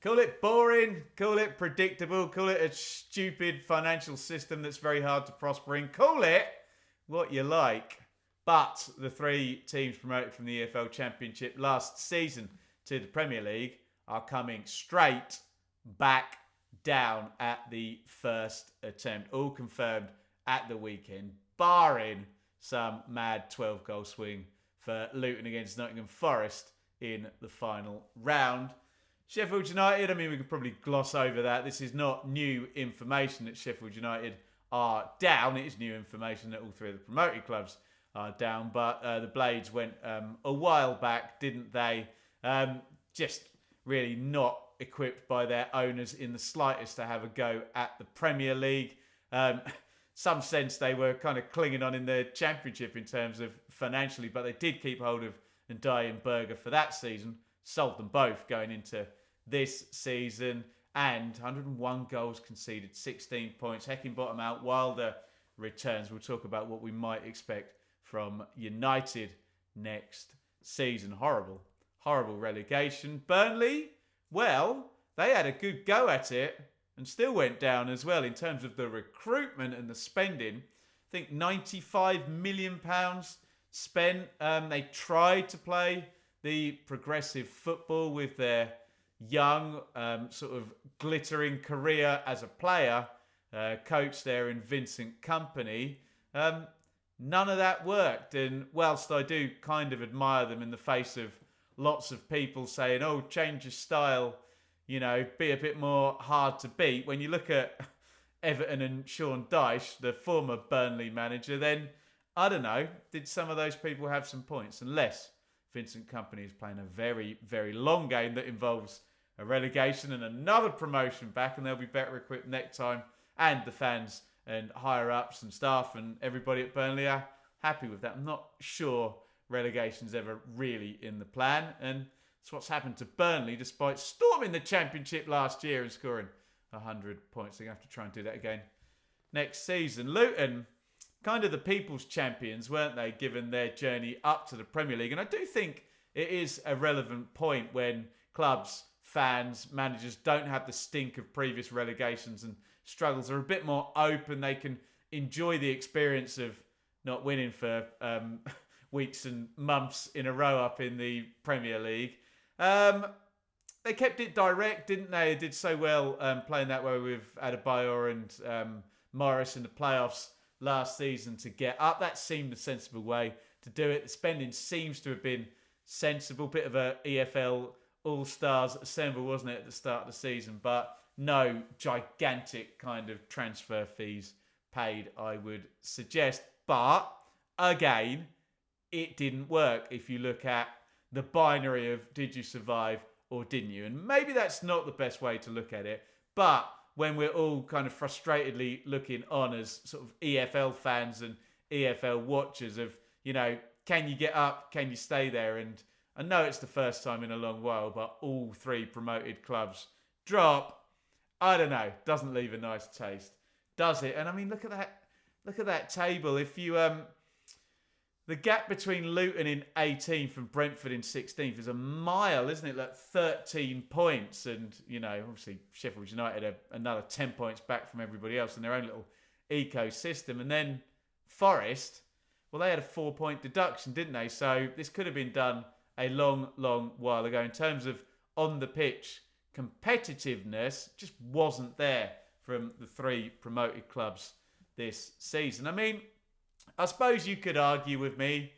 Call it boring, call it predictable, call it a stupid financial system that's very hard to prosper in. Call it what you like. But the three teams promoted from the EFL Championship last season to the Premier League are coming straight back down at the first attempt. All confirmed at the weekend, barring some mad 12-goal swing for Luton against Nottingham Forest in the final round. Sheffield United, I mean, we could probably gloss over that. This is not new information that Sheffield United are down. It is new information that all three of the promoted clubs are down. But the Blades went a while back, didn't they? Just really not equipped by their owners in the slightest to have a go at the Premier League. Some sense they were kind of clinging on in the Championship in terms of financially, but they did keep hold of Ndiaye and Berger for that season. Sold them both going into this season. And 101 goals conceded, 16 points. Heckingbottom out, Wilder returns. We'll talk about what we might expect from United next season. Horrible relegation. Burnley, well, they had a good go at it and still went down as well in terms of the recruitment and the spending. I think £95 million spent. They tried to play the progressive football with their young, sort of glittering career as a player, coach there in Vincent Kompany. None of that worked. And whilst I do kind of admire them in the face of lots of people saying, oh, change your style, you know, be a bit more hard to beat. When you look at Everton and Sean Dyche, the former Burnley manager, then, I don't know, did some of those people have some points? Unless Vincent Kompany is playing a very, very long game that involves a relegation and another promotion back, and they'll be better equipped next time. And the fans and higher-ups and staff and everybody at Burnley are happy with that. I'm not sure relegation's ever really in the plan, and it's what's happened to Burnley despite storming the Championship last year and scoring 100 points. They're going to have to try and do that again next season. Luton, kind of the people's champions, weren't they, given their journey up to the Premier League? And I do think it is a relevant point when clubs, fans, managers don't have the stink of previous relegations and struggles. Are a bit more open. They can enjoy the experience of not winning for weeks and months in a row up in the Premier League. They kept it direct, didn't they? They did so well playing that way with Adebayor and Morris in the playoffs last season to get up. That seemed a sensible way to do it. The spending seems to have been sensible. Bit of a EFL All-Stars assemble, wasn't it, at the start of the season? But no gigantic kind of transfer fees paid, I would suggest. But, again, it didn't work if you look at the binary of did you survive or didn't you? And maybe that's not the best way to look at it. But when we're all kind of frustratedly looking on as sort of EFL fans and EFL watchers of, you know, can you get up? Can you stay there? And I know it's the first time in a long while, but all three promoted clubs drop. I don't know. Doesn't leave a nice taste, does it? And I mean, look at that. Look at that table. If you the gap between Luton in 18th and Brentford in 16th is a mile, isn't it? Like 13 points. And, you know, obviously Sheffield United are another 10 points back from everybody else in their own little ecosystem. And then Forest, well, they had a 4-point deduction, didn't they? So this could have been done a long, long while ago. In terms of on-the-pitch competitiveness, just wasn't there from the three promoted clubs this season. I mean, I suppose you could argue with me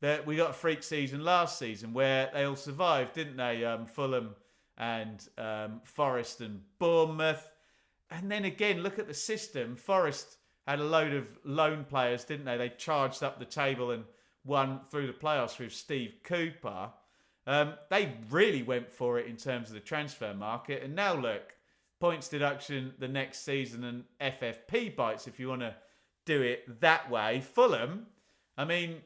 that we got a freak season last season where they all survived, didn't they? Fulham and Forest and Bournemouth. And then again, look at the system. Forest had a load of loan players, didn't they? They charged up the table and won through the playoffs with Steve Cooper. They really went for it in terms of the transfer market. And now look, points deduction the next season and FFP bites if you want to do it that way. Fulham, I mean,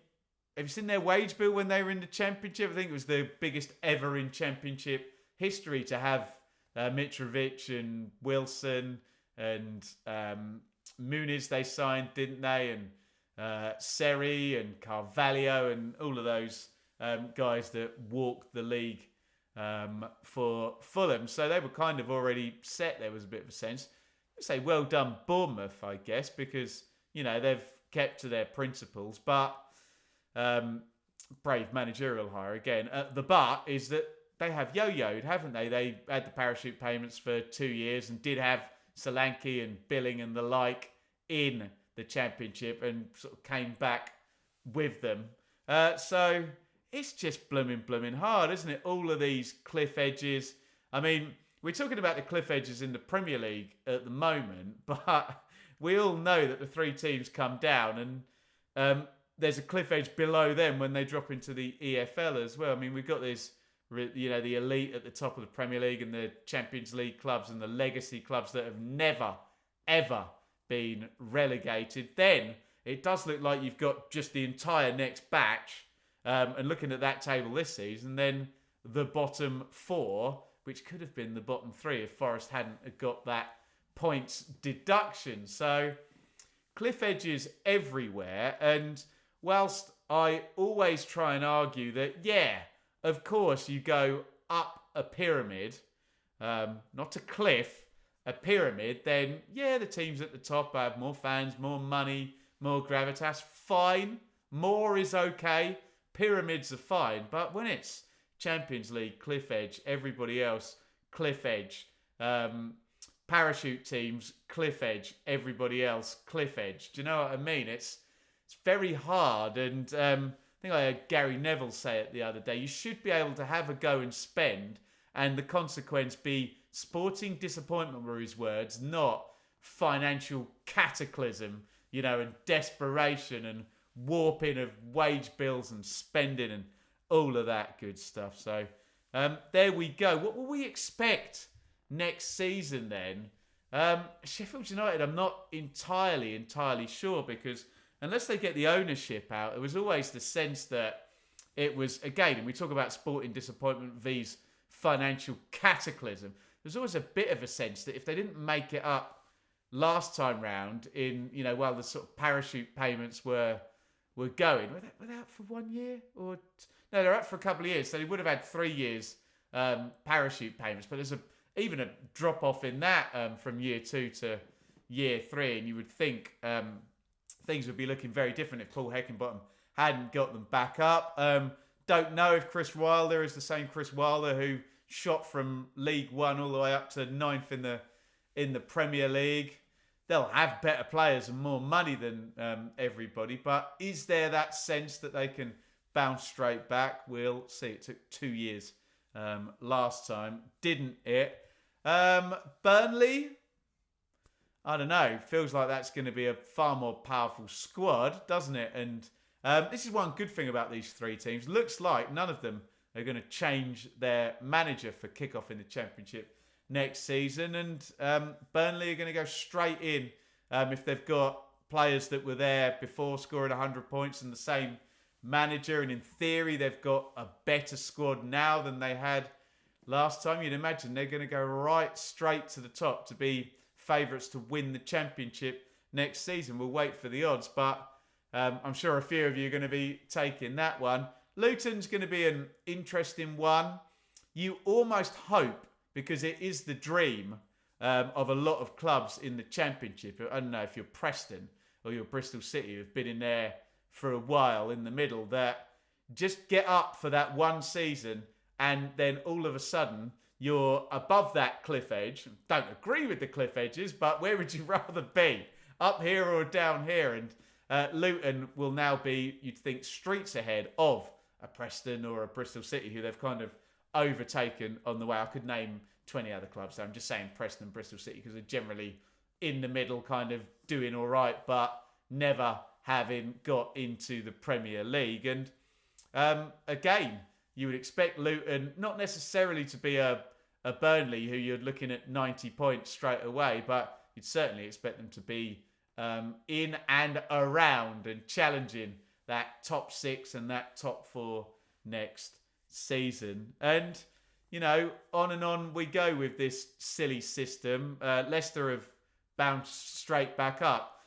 have you seen their wage bill when they were in the Championship? I think it was the biggest ever in Championship history to have Mitrovic and Wilson and Muniz they signed, didn't they? And Seri and Carvalho and all of those guys that walked the league for Fulham. So they were kind of already set. There was a bit of a sense. I say well done Bournemouth, I guess, because, they've kept to their principles. But brave managerial hire again. The but is that they have yo-yoed, haven't they? They had the parachute payments for 2 years and did have Solanke and Billing and the like in the Championship and sort of came back with them. So it's just blooming hard, isn't it? All of these cliff edges. I mean, we're talking about the cliff edges in the Premier League at the moment, but we all know that the 3 teams come down and there's a cliff edge below them when they drop into the EFL as well. I mean, we've got this, the elite at the top of the Premier League and the Champions League clubs and the legacy clubs that have never, ever been relegated. Then it does look like you've got just the entire next batch. And looking at that table this season, then the bottom 4, which could have been the bottom 3 if Forest hadn't got that points deduction. So cliff edges everywhere. And whilst I always try and argue that, yeah, of course you go up a pyramid, not a cliff, a pyramid, then yeah, the teams at the top have more fans, more money, more gravitas. Fine. More is okay. Pyramids are fine. But when it's Champions League, cliff edge, everybody else, cliff edge, parachute teams, cliff edge, everybody else, cliff edge. Do you know what I mean? It's very hard. And I think I heard Gary Neville say it the other day. You should be able to have a go and spend, and the consequence be sporting disappointment, were his words, not financial cataclysm, and desperation and warping of wage bills and spending and all of that good stuff. So there we go. What will we expect next season then? Sheffield United, I'm not entirely sure, because unless they get the ownership out, there was always the sense that it was, again, and we talk about sporting disappointment vs financial cataclysm, there's always a bit of a sense that if they didn't make it up last time round in, while the sort of parachute payments were going, were they out for 1 year? No, they're out for a couple of years, so they would have had 3 years parachute payments, but there's even a drop-off in that from year 2 to year 3, and you would think things would be looking very different if Paul Heckingbottom hadn't got them back up. Don't know if Chris Wilder is the same Chris Wilder who shot from League One all the way up to 9th in the Premier League. They'll have better players and more money than everybody, but is there that sense that they can bounce straight back? We'll see. It took 2 years last time, didn't it? Burnley, I don't know. Feels like that's going to be a far more powerful squad, doesn't it? And this is one good thing about these 3 teams. Looks like none of them are going to change their manager for kickoff in the Championship next season. And Burnley are going to go straight in if they've got players that were there before scoring 100 points and the same manager. And in theory, they've got a better squad now than they had last time. You'd imagine they're going to go right straight to the top to be favourites to win the Championship next season. We'll wait for the odds, but I'm sure a few of you are going to be taking that one. Luton's going to be an interesting one. You almost hope, because it is the dream of a lot of clubs in the Championship. I don't know if you're Preston or you're Bristol City, who've been in there for a while in the middle, that just get up for that one season and then all of a sudden you're above that cliff edge. Don't agree with the cliff edges, but where would you rather be? Up here or down here? And Luton will now be, you'd think, streets ahead of a Preston or a Bristol City, who they've kind of overtaken on the way. I could name 20 other clubs, so I'm just saying Preston and Bristol City because they're generally in the middle, kind of doing all right, but never having got into the Premier League. And again, you would expect Luton not necessarily to be a Burnley who you're looking at 90 points straight away, but you'd certainly expect them to be in and around and challenging that top 6 and that top 4 next season. And, on and on we go with this silly system. Leicester have bounced straight back up.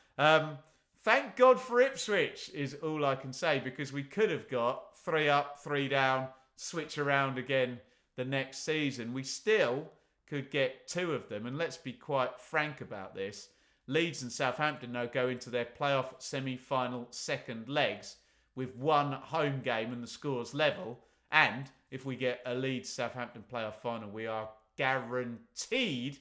Thank God for Ipswich is all I can say, because we could have got 3 up, 3 down, switch around again the next season. We still could get 2 of them. And let's be quite frank about this. Leeds and Southampton now go into their playoff semi-final second legs with 1 home game and the scores level. And if we get a Leeds-Southampton playoff final, we are guaranteed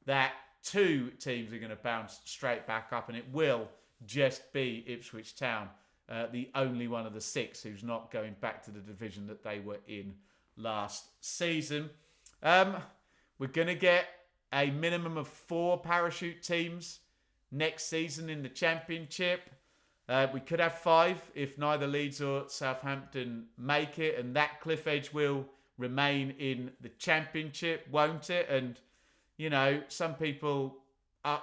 that 2 teams are going to bounce straight back up, and it will just be Ipswich Town, the only one of the 6 who's not going back to the division that they were in last season. We're going to get a minimum of 4 parachute teams next season in the Championship. We could have 5 if neither Leeds or Southampton make it, and that cliff edge will remain in the Championship, won't it? And, you know, some people,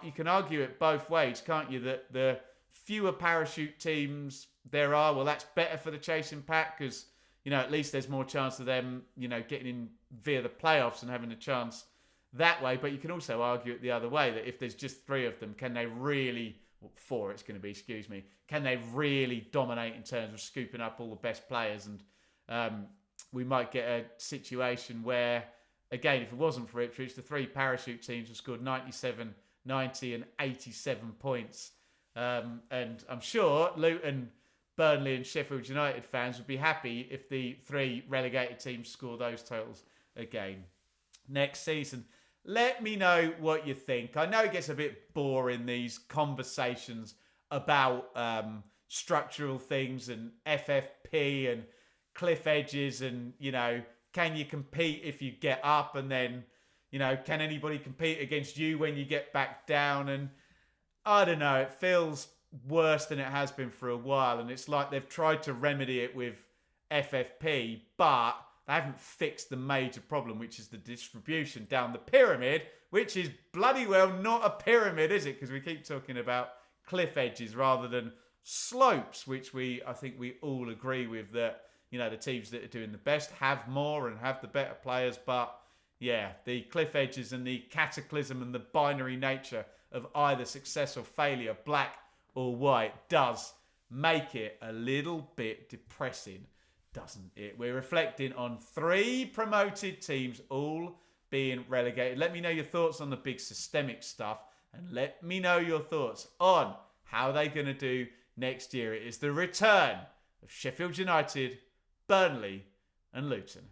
you can argue it both ways, can't you? That the fewer parachute teams there are, well, that's better for the chasing pack because, you know, at least there's more chance of them, you know, getting in via the playoffs and having a chance that way. But you can also argue it the other way, that if there's just 3 of them, can they really, 4 it's going to be, can they really dominate in terms of scooping up all the best players? And we might get a situation where, again, if it wasn't for Ipswich, the 3 parachute teams have scored 97, 90 and 87 points. And I'm sure Luton, Burnley and Sheffield United fans would be happy if the 3 relegated teams score those totals again next season. Let me know what you think. I know it gets a bit boring, these conversations about structural things and FFP and cliff edges and, you know, can you compete if you get up, and then, you know, can anybody compete against you when you get back down? And I don't know, it feels worse than it has been for a while, and it's like they've tried to remedy it with FFP, but they haven't fixed the major problem, which is the distribution down the pyramid, which is bloody well not a pyramid, is it? Because we keep talking about cliff edges rather than slopes, which I think we all agree with, that, you know, the teams that are doing the best have more and have the better players. But yeah, the cliff edges and the cataclysm and the binary nature of either success or failure, black or white, does make it a little bit depressing, doesn't it? We're reflecting on 3 promoted teams all being relegated. Let me know your thoughts on the big systemic stuff, and let me know your thoughts on how they're going to do next year. It is the return of Sheffield United, Burnley and Luton.